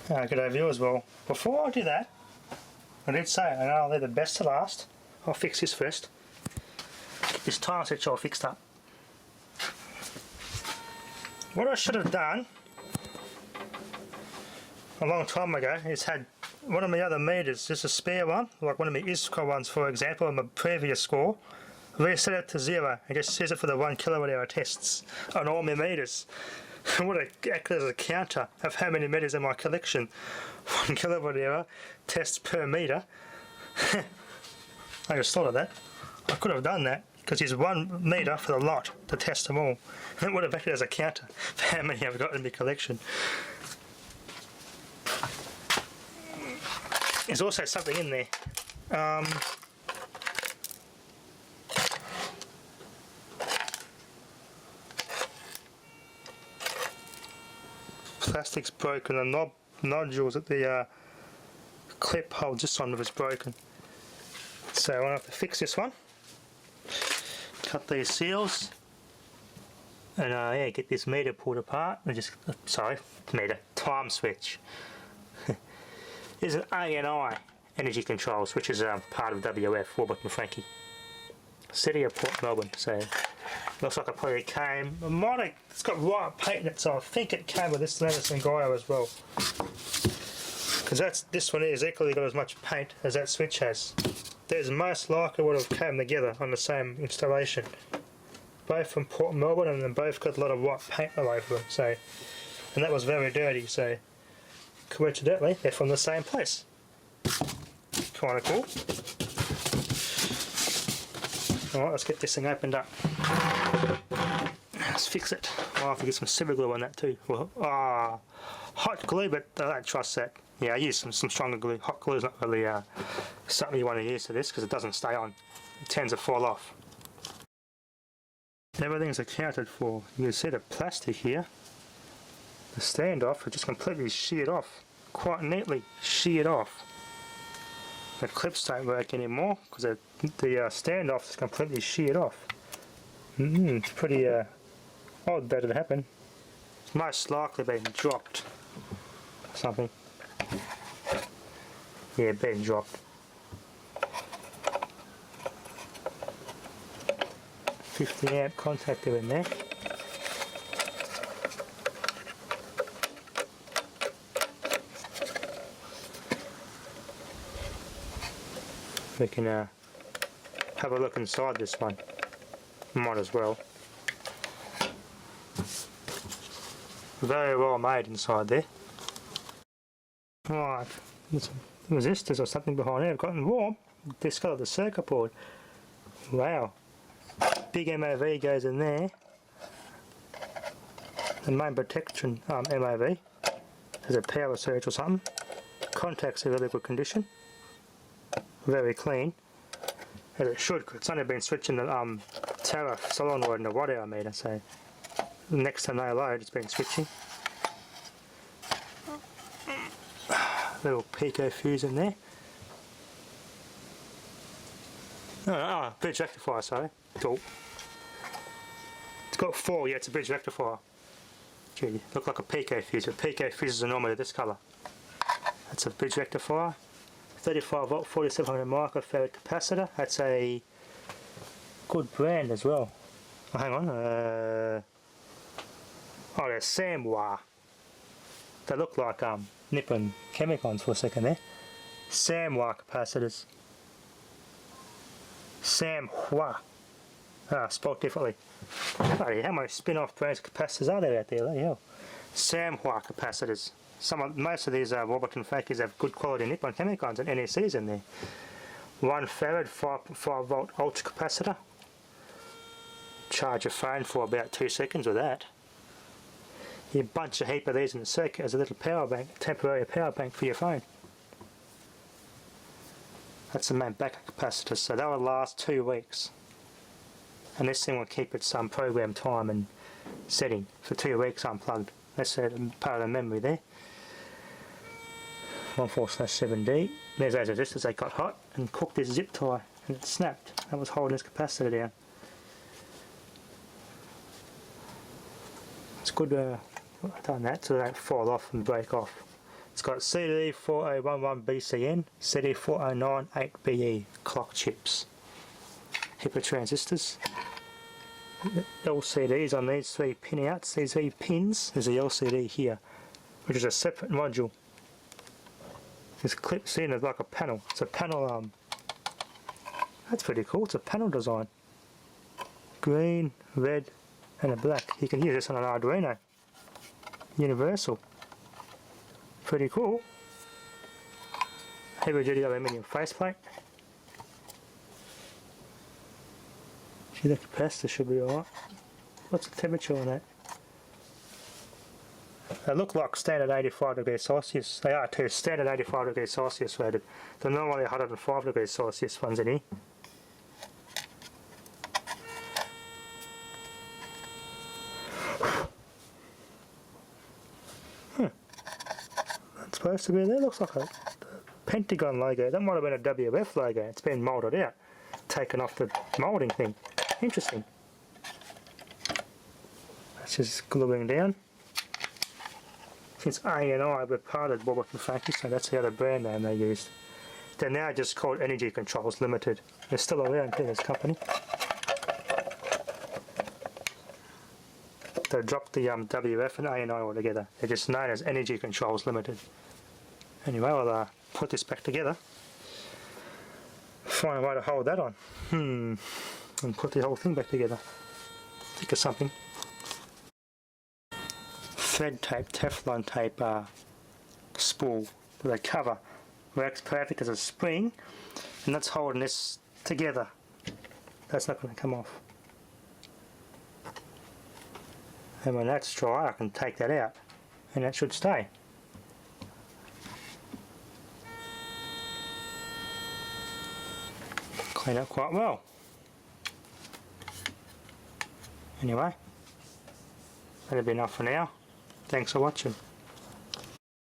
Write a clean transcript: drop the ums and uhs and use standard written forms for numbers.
Good day viewers. Well, before I do that, I did say, and I'll leave the best to last. I'll fix this first. Get this time switch all fixed up. What I should have done a long time ago is had one of my other meters, just a spare one, like one of my ISCO ones for example, on my previous score, reset it to 0 and just set it for the 1 kilowatt hour tests on all my meters. What acted as a counter of how many meters in my collection. 1 kilowatt hour tests per meter. I just thought of that. I could have done that because there's 1 meter for the lot to test them all. It would have acted as a counter for how many I've got in my collection. There's also something in there. Plastic's broken, the nodules at the clip holds this on is broken. So I'm going to have to fix this one. Cut these seals. And yeah, get this meter pulled apart. And just, time switch. There's an ANI, energy controls, which is part of WF, Warburton and Frankie. City of Port Melbourne, so looks like it probably came, it's got white paint in it, so I think it came with this Anderson Gaio as well. Because this one is equally got as much paint as that switch has. There's most likely would have came together on the same installation. Both from Port Melbourne, and then both got a lot of white paint all over them, so, and that was very dirty, so coincidentally they're from the same place. Kinda cool. Alright, let's get this thing opened up. Let's fix it. I'll have to get some super glue on that too. Well, hot glue, but I don't trust that. Yeah, I use some stronger glue. Hot glue is not really something you want to use for this because it doesn't stay on. It tends to fall off. Everything's accounted for. You can see the plastic here. The standoff is just completely sheared off. Quite neatly sheared off. The clips don't work anymore because the standoff is completely sheared off. It's pretty odd that it happened. It's most likely been dropped or something. Yeah, been dropped. 50 amp contactor in there. We can have a look inside this one. Might as well. Very well made inside there. Right, there's some resistors or something behind there. I've gotten warm. Discovered the circuit board. Wow. Big MOV goes in there. The main protection MOV. There's a power surge or something. Contacts are in really good condition. Very clean, as it should, because it's only been switching the tariff solenoid and the watt hour meter, so next to no load it's been switching. Little pico fuse in there. Bridge rectifier, sorry. Cool. It's got 4, yeah, it's a bridge rectifier. Gee, look like a pico fuse, but pico fuses are normally this colour. That's a bridge rectifier. 35 volt 4700 microfarad capacitor. That's a good brand as well. Oh, hang on. They're Samhwa. They look like Nippon Chemicals for a second there. Samhwa capacitors. Samhwa. Spelled differently. Bloody, how many spin-off brands of capacitors are there out there? Bloody hell. Samhwa capacitors. Most of these Warburton Frankies have good quality Nippon Chemicals and NECs in there. 1 farad 5 volt ultra capacitor. Charge your phone for about 2 seconds with that. You bunch a heap of these in the circuit as a little power bank, temporary power bank for your phone. That's the main backup capacitor, so that will last 2 weeks. And this thing will keep its program time and setting for 2 weeks unplugged. That's part of the memory there. 14/7D. There's those resistors, they got hot and cooked this zip tie and it snapped. That was holding this capacitor down. It's good I've done that so they don't fall off and break off. It's got CD4011BCN, CD4098BE clock chips, HIPAA transistors, LCDs on these 3 pin outs, these 3 pins. There's a LCD here, which is a separate module. This clips in as like a panel. It's a panel, that's pretty cool. It's a panel design. Green, red, and a black. You can use this on an Arduino. Universal. Pretty cool. Heavy duty aluminium faceplate. See, the capacitor should be alright. What's the temperature on that? They look like standard 85 degrees Celsius. They are too, standard 85 degrees Celsius rated. They're normally 105 degrees Celsius ones in here. That's supposed to be there. Looks like a pentagon logo. That might have been a WF logo. It's been moulded out. Taken off the moulding thing. Interesting. That's just gluing down. Since A&I were part of Bob and Frankie, so that's the other brand name they used. They're now just called Energy Controls Limited. They're still around too, this company. They dropped the WF and A&I altogether. They're just known as Energy Controls Limited. Anyway, I'll put this back together. Find a way to hold that on. And put the whole thing back together. Think of something. Thread tape, Teflon tape spool with a cover. Works perfect as a spring, and that's holding this together. That's not going to come off. And when that's dry, I can take that out, and that should stay. Clean up quite well. Anyway, that'll be enough for now. Thanks for watching.